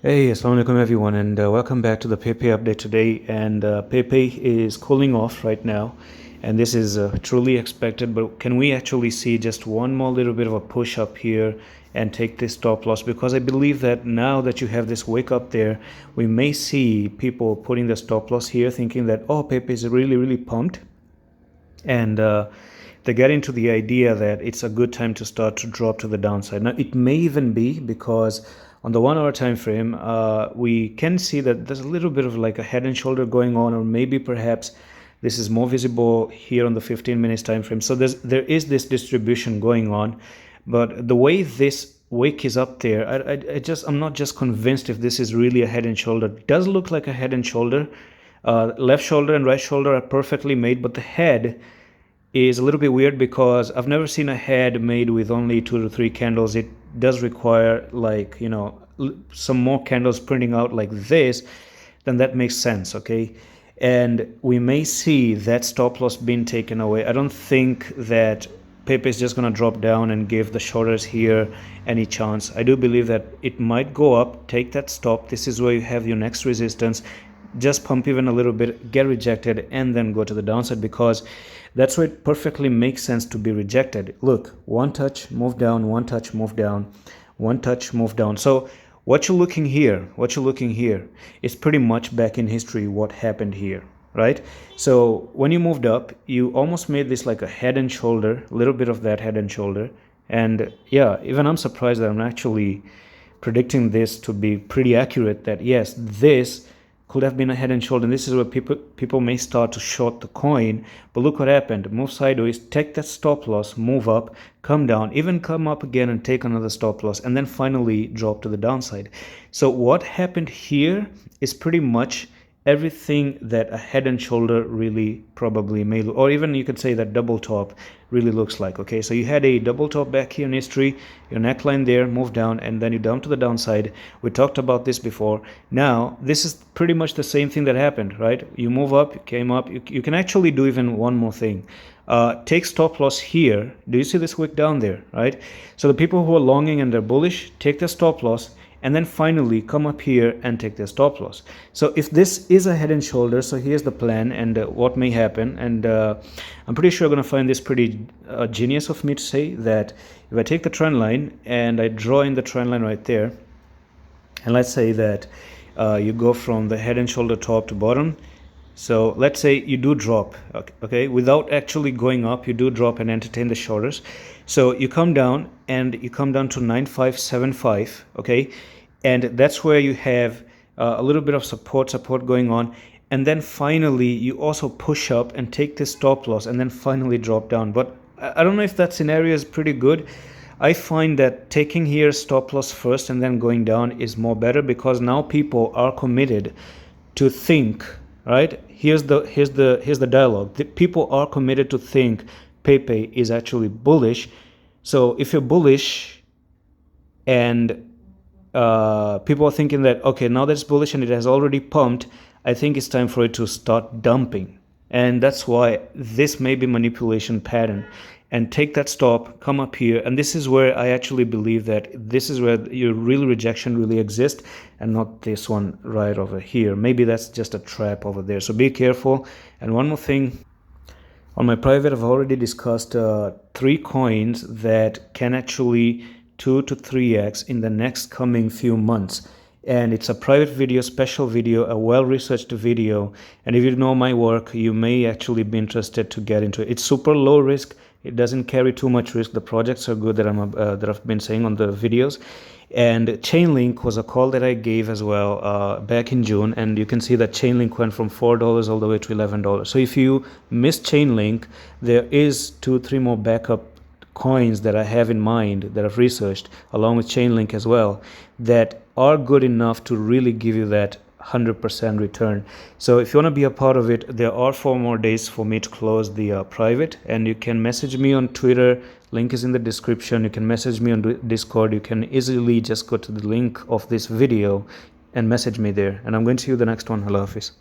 Hey, assalamu alaikum everyone, and welcome back to the Pepe update today. And Pepe is cooling off right now, and this is truly expected. But can we actually see just one more little bit of a push up here and take this stop loss? Because I believe that now that you have this wick up there, we may see people putting the stop loss here, thinking that, oh, Pepe is really pumped, and they get into the idea that it's a good time to start to drop to the downside. Now it may even be because on the 1 hour time frame we can see that there's a little bit of like a head and shoulder going on, or maybe perhaps this is more visible here on the 15 minutes time frame. So there is this distribution going on, but the way this wick is up there, I'm not just convinced if this is really a head and shoulder. It does look like a head and shoulder. Left shoulder and right shoulder are perfectly made, but the head is a little bit weird because I've never seen a head made with only 2 to 3 candles. It does require, like, some more candles printing out like this. Then that makes sense, okay? And we may see that stop loss being taken away. I don't think that Pepe is just going to drop down and give the shorters here any chance. I do believe that it might go up, take that stop. This is where you have your next resistance. Just pump even a little bit, get rejected, and then go to the downside, because that's where it perfectly makes sense to be rejected. Look, one touch, move down, one touch, move down, one touch, move down. So what you're looking here is pretty much back in history what happened here, right? So when you moved up, you almost made this like a head and shoulder, a little bit of that head and shoulder. And yeah, even I'm surprised that I'm actually predicting this to be pretty accurate, that yes, this could have been a head and shoulder, and this is where people may start to short the coin. But look what happened. Move sideways, take that stop loss, move up, come down, even come up again and take another stop loss, and then finally drop to the downside. So what happened here is pretty much everything that a head and shoulder really probably may look, or even you could say that double top really looks like. Okay, so you had a double top back here in history, your neckline there, move down, and then you down to the downside. We talked about this before. Now this is pretty much the same thing that happened, right? You move up, you came up, you can actually do even one more thing. Take stop loss here. Do you see this wick down there, right? So the people who are longing and they're bullish, take the stop loss, and then finally come up here and take their stop loss. So if this is a head and shoulder, so here's the plan and what may happen. And I'm pretty sure you're going to find this pretty genius of me to say that if I take the trend line and I draw in the trend line right there, and let's say that you go from the head and shoulder top to bottom. So let's say you do drop, okay, without actually going up, you do drop and entertain the shoulders. So you come down and you come down to 9575, okay, and that's where you have a little bit of support going on. And then finally you also push up and take this stop loss and then finally drop down. But I don't know if that scenario is pretty good. I find that taking here stop loss first and then going down is more better, because now people are committed to think, right? Here's the dialogue. The people are committed to think Pepe is actually bullish. So if you're bullish and people are thinking that, okay, now that's bullish and it has already pumped, I think it's time for it to start dumping. And that's why this may be manipulation pattern. And take that stop, come up here, and this is where I actually believe that this is where your real rejection really exists, and not this one right over here. Maybe that's just a trap over there, so be careful. And one more thing, on my private I've already discussed 3 coins that can actually 2 to 3x in the next coming few months. And it's a private video, special video, a well-researched video, and if you know my work, you may actually be interested to get into it. It's super low risk. It doesn't carry too much risk. The projects are good that I've been saying on the videos. And Chainlink was a call that I gave as well back in June, and you can see that Chainlink went from $4 all the way to $11. So if you missed Chainlink, there is 2-3 more backup coins that I have in mind that I've researched along with Chainlink as well, that are good enough to really give you that 100% return. So if you want to be a part of it, there are 4 more days for me to close the private, and you can message me on Twitter. Link is in the description. You can message me on Discord. You can easily just go to the link of this video and message me there, and I'm going to see you the next one. Allah Hafiz.